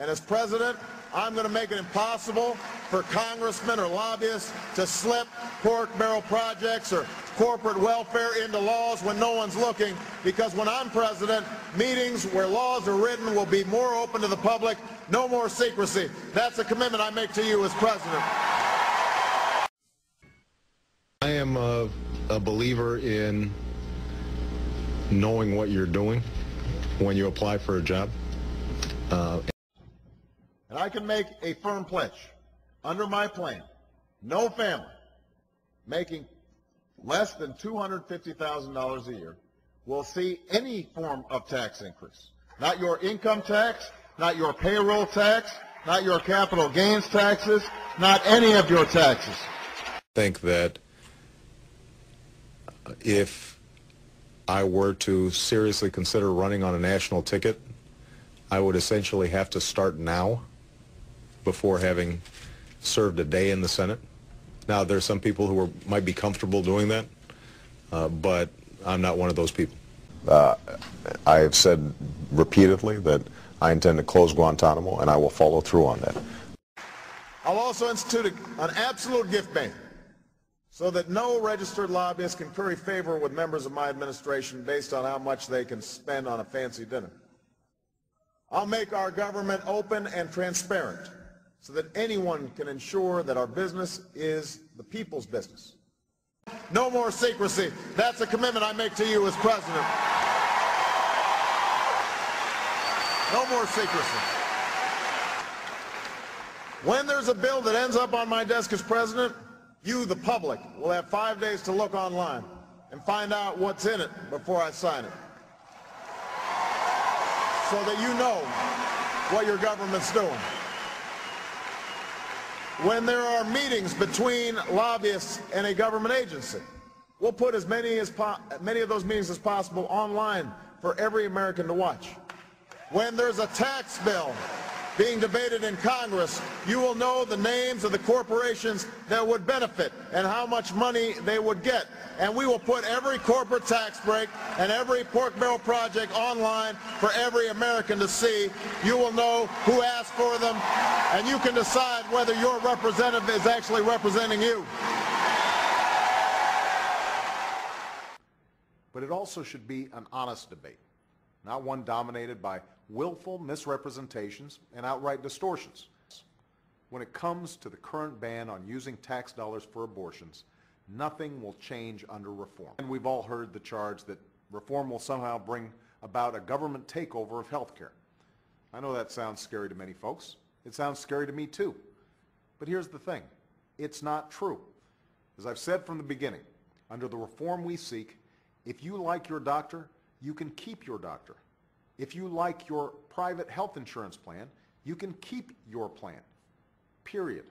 And as president, I'm going to make it impossible for congressmen or lobbyists to slip pork barrel projects or corporate welfare into laws when no one's looking, because when I'm president, meetings where laws are written will be more open to the public, no more secrecy. That's a commitment I make to you as president. I am a believer in knowing what you're doing when you apply for a job. And I can make a firm pledge. Under my plan, no family making less than $250,000 a year will see any form of tax increase. Not your income tax, not your payroll tax, not your capital gains taxes, not any of your taxes. I think that if I were to seriously consider running on a national ticket, I would essentially have to start now before having served a day in the Senate. Now, there's some people who might be comfortable doing that, but I'm not one of those people. I have said repeatedly that I intend to close Guantanamo, and I will follow through on that. I'll also institute an absolute gift ban so that no registered lobbyist can curry favor with members of my administration based on how much they can spend on a fancy dinner. I'll make our government open and transparent so that anyone can ensure that our business is the people's business. No more secrecy. That's a commitment I make to you as president. No more secrecy. When there's a bill that ends up on my desk as president, you, the public, will have 5 days to look online and find out what's in it before I sign it, so that you know what your government's doing. When there are meetings between lobbyists and a government agency, we'll put as many of those meetings as possible online for every American to watch. When there's a tax bill being debated in Congress, you will know the names of the corporations that would benefit and how much money they would get. And we will put every corporate tax break and every pork barrel project online for every American to see. You will know who asked for them, and you can decide whether your representative is actually representing you. But it also should be an honest debate, not one dominated by willful misrepresentations and outright distortions. When it comes to the current ban on using tax dollars for abortions, nothing will change under reform. And we've all heard the charge that reform will somehow bring about a government takeover of health care. I know that sounds scary to many folks. It sounds scary to me too. But here's the thing. It's not true. As I've said from the beginning, under the reform we seek, if you like your doctor, you can keep your doctor. If you like your private health insurance plan, you can keep your plan. Period.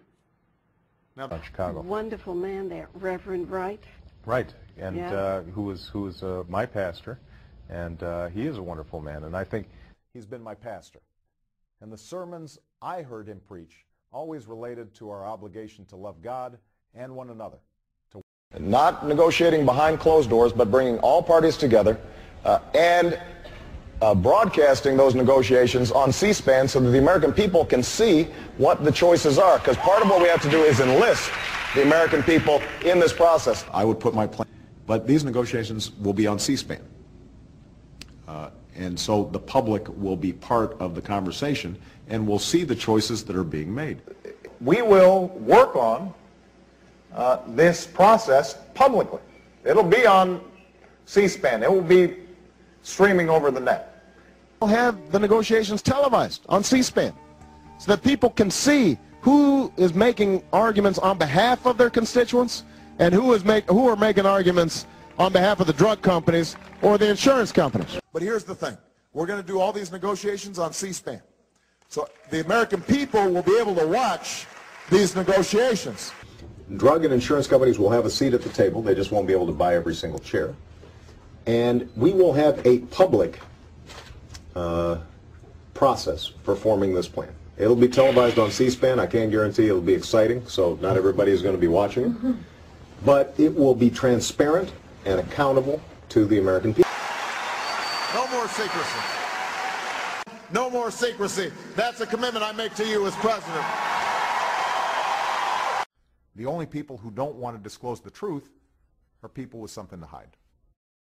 Now, Chicago. Wonderful man there, Reverend Wright. Right, and yeah. who is my pastor, and he is a wonderful man, and I think he's been my pastor. And the sermons I heard him preach always related to our obligation to love God and one another. Not negotiating behind closed doors, but bringing all parties together and broadcasting those negotiations on C-SPAN so that the American people can see what the choices are. Because part of what we have to do is enlist the American people in this process. I would put my plan, but these negotiations will be on C-SPAN. And so the public will be part of the conversation and will see the choices that are being made. We will work on this process publicly. It'll be on C-SPAN. It will be streaming over the net. We'll have the negotiations televised on C-SPAN so that people can see who is making arguments on behalf of their constituents and who are making arguments on behalf of the drug companies or the insurance companies. But here's the thing. We're going to do all these negotiations on C-SPAN. So the American people will be able to watch these negotiations. Drug and insurance companies will have a seat at the table. They just won't be able to buy every single chair. And we will have a public process for forming this plan. It'll be televised on C-SPAN. I can't guarantee it'll be exciting, so not everybody is going to be watching it. But it will be transparent and accountable to the American people. No more secrecy. no more secrecy. That's a commitment I make to you as president. The only people who don't want to disclose the truth are people with something to hide.